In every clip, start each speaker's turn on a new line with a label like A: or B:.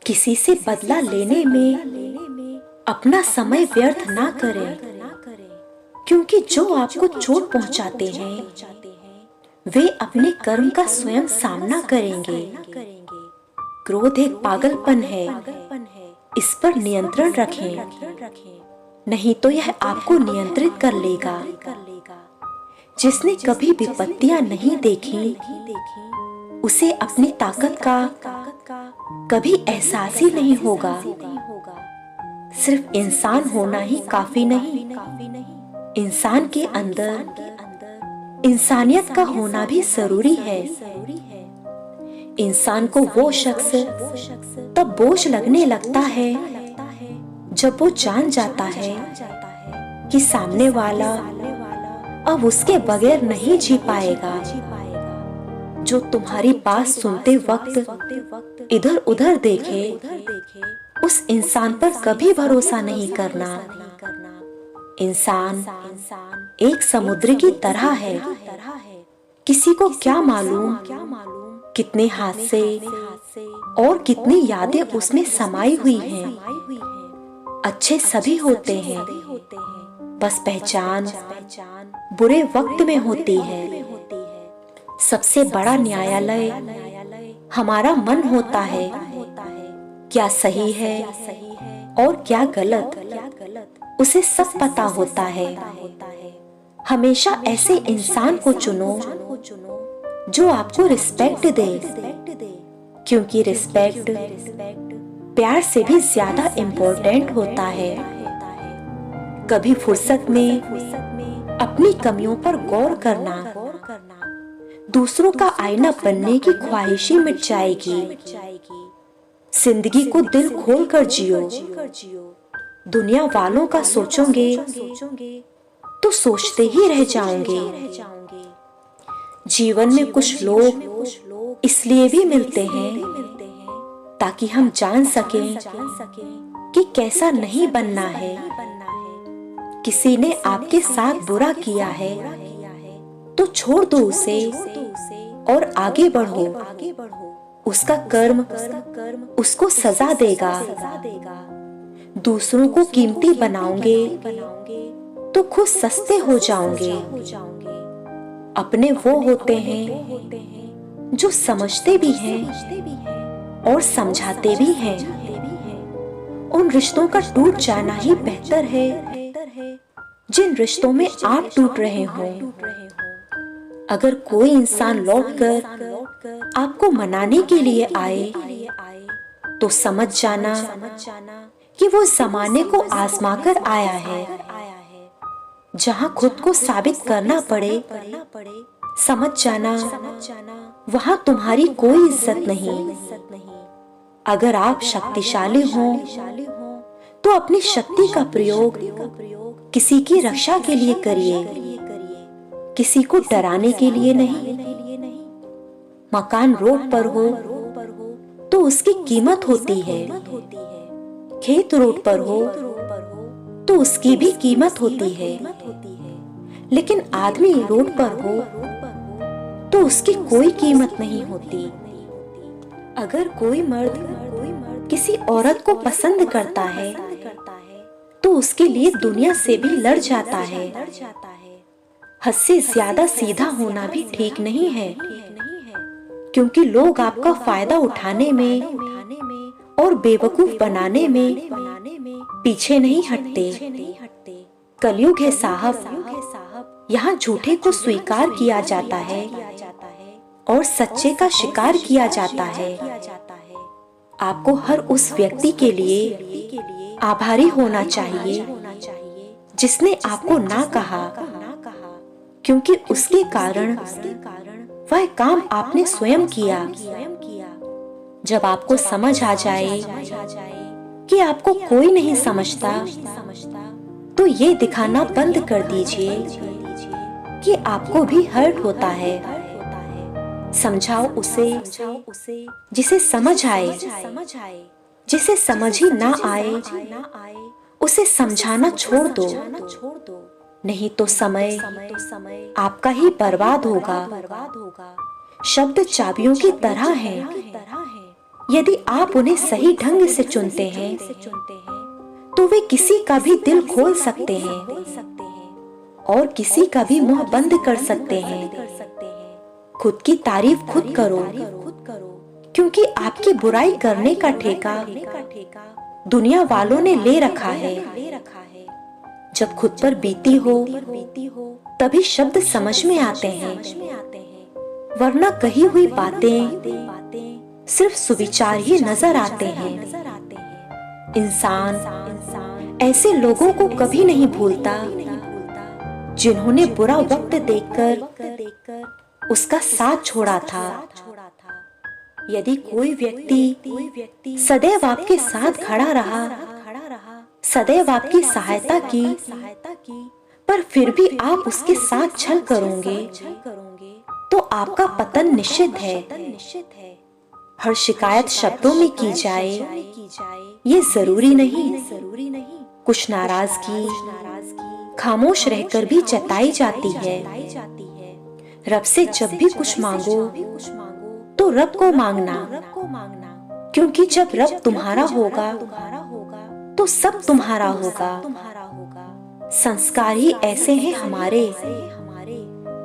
A: किसी से बदला लेने में अपना समय व्यर्थ ना करें, क्योंकि जो आपको चोट पहुंचाते हैं वे अपने कर्म का स्वयं सामना करेंगे। क्रोध एक पागलपन है, इस पर नियंत्रण रखें, नहीं तो यह आपको नियंत्रित कर लेगा। जिसने कभी विपत्तियां नहीं देखी उसे अपनी ताकत का कभी एहसास ही नहीं होगा। सिर्फ इंसान होना ही काफी नहीं, इंसान के अंदर इंसानियत का होना भी जरूरी है। इंसान को वो शख्स तब बोझ लगने लगता है जब वो जान जाता है कि सामने वाला अब उसके बगैर नहीं जी पाएगा। जो तुम्हारी बात सुनते वक्त इधर उधर देखे उस इंसान पर कभी भरोसा नहीं करना। इंसान एक समुद्र की तरह है, किसी को क्या मालूम कितने हादसे और कितनी यादें उसमें समाई हुई हैं। अच्छे सभी होते हैं, बस पहचान बुरे वक्त में होती है। सबसे बड़ा न्यायालय हमारा मन होता है। क्या सही है और क्या गलत उसे सब पता होता है। हमेशा ऐसे इंसान को चुनो जो आपको रिस्पेक्ट दे, क्योंकि रिस्पेक्ट प्यार से भी ज्यादा इम्पोर्टेंट होता है। कभी फुर्सत में अपनी कमियों पर गौर करना, दूसरों का आईना बनने की ख्वाहिश ही मिट जाएगी। जिंदगी को दिल खोल कर जियो। दुनिया वालों का सोचोगे तो सोचते ही रह जाओगे। जीवन में कुछ लोग इसलिए भी मिलते हैं ताकि हम जान सकें कि कैसा नहीं बनना है। किसी ने आपके साथ बुरा किया है तो छोड़ दो उसे और आगे बढ़ो। उसका कर्म उसको सजा देगा। दूसरों को कीमती बनाओगे तो खुद सस्ते हो जाओगे। अपने वो होते हैं जो समझते भी हैं और समझाते भी हैं। उन रिश्तों का टूट जाना ही बेहतर है जिन रिश्तों में आप टूट रहे हों। अगर कोई इंसान लौटकर आपको मनाने के लिए आए तो समझ जाना कि वो जमाने को आजमा कर आया है। जहाँ खुद को साबित करना पड़े समझ जाना वहाँ तुम्हारी कोई इज्जत नहीं। अगर आप शक्तिशाली हों तो अपनी शक्ति का प्रयोग किसी की रक्षा के लिए करिए, किसी को डराने के लिए नहीं। मकान रोड पर हो तो उसकी कीमत होती है, खेत रोड पर हो तो उसकी भी कीमत होती है, लेकिन आदमी रोड पर हो तो उसकी कोई कीमत नहीं होती। अगर कोई मर्द किसी औरत को पसंद करता है तो उसके लिए दुनिया से भी लड़ जाता है। हद से ज्यादा सीधा होना भी ठीक नहीं है, क्योंकि लोग आपका फायदा उठाने में और बेवकूफ बनाने में पीछे नहीं हटते। कलयुग है साहब, यहाँ झूठे को स्वीकार किया जाता है और सच्चे का शिकार किया जाता है। आपको हर उस व्यक्ति के लिए आभारी होना चाहिए जिसने आपको ना कहा, क्योंकि उसके कारण वह काम आपने स्वयं किया। जब आपको समझ आ जाए कि आपको कोई नहीं समझता तो ये दिखाना बंद कर दीजिए कि आपको भी हर्ट होता है। समझाओ उसे जिसे समझ आए, जिसे समझ ही ना आए उसे समझाना छोड़ दो, नहीं तो समय आपका ही बर्बाद होगा। शब्द चाबियों की तरह हैं, यदि आप उन्हें सही ढंग से चुनते हैं तो वे किसी का भी दिल खोल सकते हैं और किसी का भी मुंह बंद कर सकते हैं। खुद की तारीफ खुद करो, क्योंकि आपकी बुराई करने का ठेका दुनिया वालों ने ले रखा है। जब खुद पर बीती हो तभी शब्द समझ में आते हैं, वरना कही हुई बातें सिर्फ सुविचार ही नजर आते हैं। इंसान ऐसे लोगों को कभी नहीं भूलता जिन्होंने बुरा वक्त देखकर उसका साथ छोड़ा था। यदि कोई व्यक्ति सदैव आपके साथ खड़ा रहा, सदैव आपकी सहायता की, पर फिर भी आप उसके साथ छल करोगे तो आपका पतन निश्चित है। हर शिकायत शब्दों में की जाए ये जरूरी नहीं। कुछ नाराजगी खामोश रहकर भी जताई जाती है। रब से जब भी कुछ मांगो तो रब को मांगना, क्योंकि जब रब तुम्हारा होगा तो सब तुम्हारा होगा। संस्कार ही ऐसे हैं हमारे,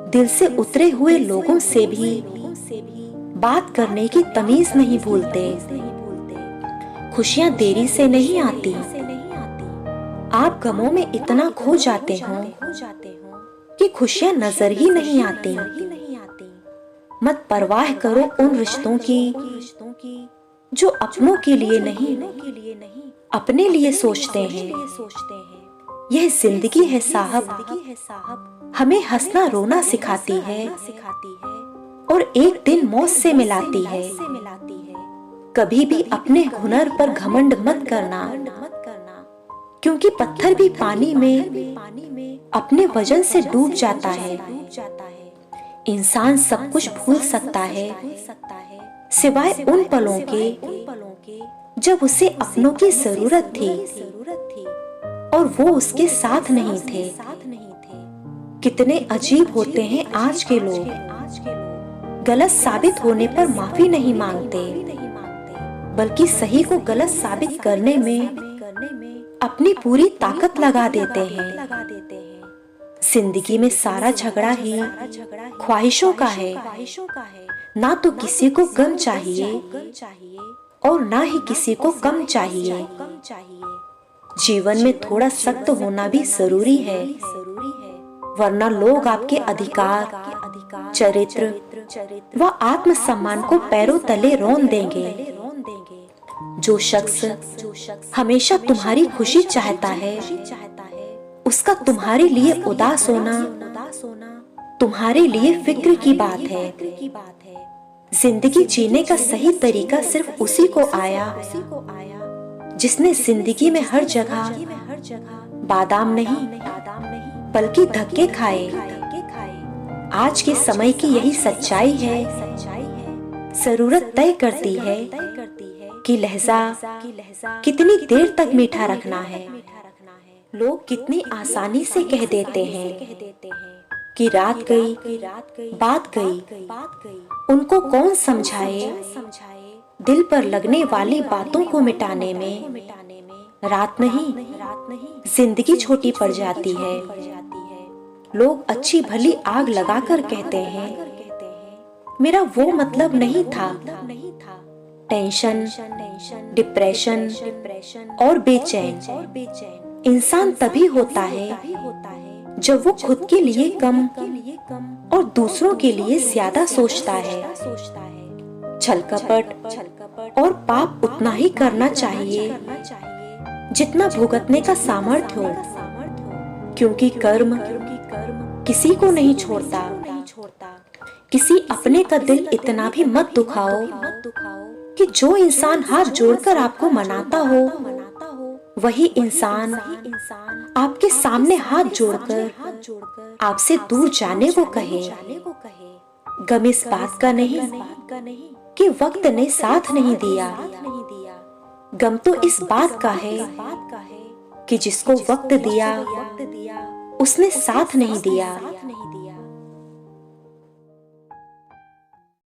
A: दिल से उतरे हुए लोगों से भी बात करने की तमीज नहीं भूलते। खुशियां देरी से नहीं आती, आप गमों में इतना खो जाते हो कि खुशियां नजर ही नहीं आती। मत परवाह करो उन रिश्तों की जो अपनों के लिए नहीं अपने लिए सोचते हैं। यह जिंदगी है साहब, हमें हंसना रोना सिखाती है और एक दिन मौत से मिलाती है। कभी भी अपने हुनर पर घमंड मत करना, क्योंकि पत्थर भी पानी में अपने वजन से डूब जाता है। इंसान सब कुछ भूल सकता है सिवाय उन पलों के जब उसे अपनों की जरूरत थी और वो उसके साथ नहीं थे। कितने अजीब होते हैं आज के लोग, गलत साबित होने पर माफी नहीं मांगते, बल्कि सही को गलत साबित करने में अपनी पूरी ताकत लगा देते हैं। जिंदगी में सारा झगड़ा ही ख्वाहिशों का है। ना तो किसी को गम चाहिए और ना ही किसी को कम चाहिए। जीवन में थोड़ा सख्त होना भी जरूरी है, वरना लोग आपके अधिकार, चरित्र व आत्मसम्मान को पैरों तले रौंद देंगे। जो शख्स हमेशा तुम्हारी खुशी चाहता है, उसका तुम्हारे लिए उदास होना तुम्हारे लिए फिक्र की बात है। जिंदगी जीने का सही तरीका सिर्फ उसी को आया जिसने जिंदगी में हर जगह बादाम नहीं बल्कि धक्के खाए। आज के समय की यही सच्चाई है, जरूरत तय करती है कि लहजा कितनी देर तक मीठा रखना है। लोग कितनी आसानी से कह देते हैं कि रात गई बात गई, उनको कौन समझाए। दिल पर लगने वाली बातों को मिटाने में रात नहीं जिंदगी छोटी पड़ जाती है। लोग अच्छी भली आग लगाकर कहते हैं मेरा वो मतलब नहीं था। टेंशन, डिप्रेशन और बेचैन इंसान तभी होता है जब वो खुद के लिए कम और दूसरों के लिए ज्यादा सोचता है। छल कपट और पाप उतना ही करना चाहिए जितना भुगतने का सामर्थ्य हो, क्योंकि कर्म किसी को नहीं छोड़ता। किसी अपने का दिल इतना भी मत दुखाओ कि जो इंसान हाथ जोड़कर आपको मनाता हो वही इंसान आपके सामने हाथ जोड़कर आपसे दूर जाने को कहे। गम इस बात का नहीं कि वक्त ने साथ नहीं दिया, गम तो इस बात का है कि जिसको वक्त दिया उसने साथ नहीं दिया।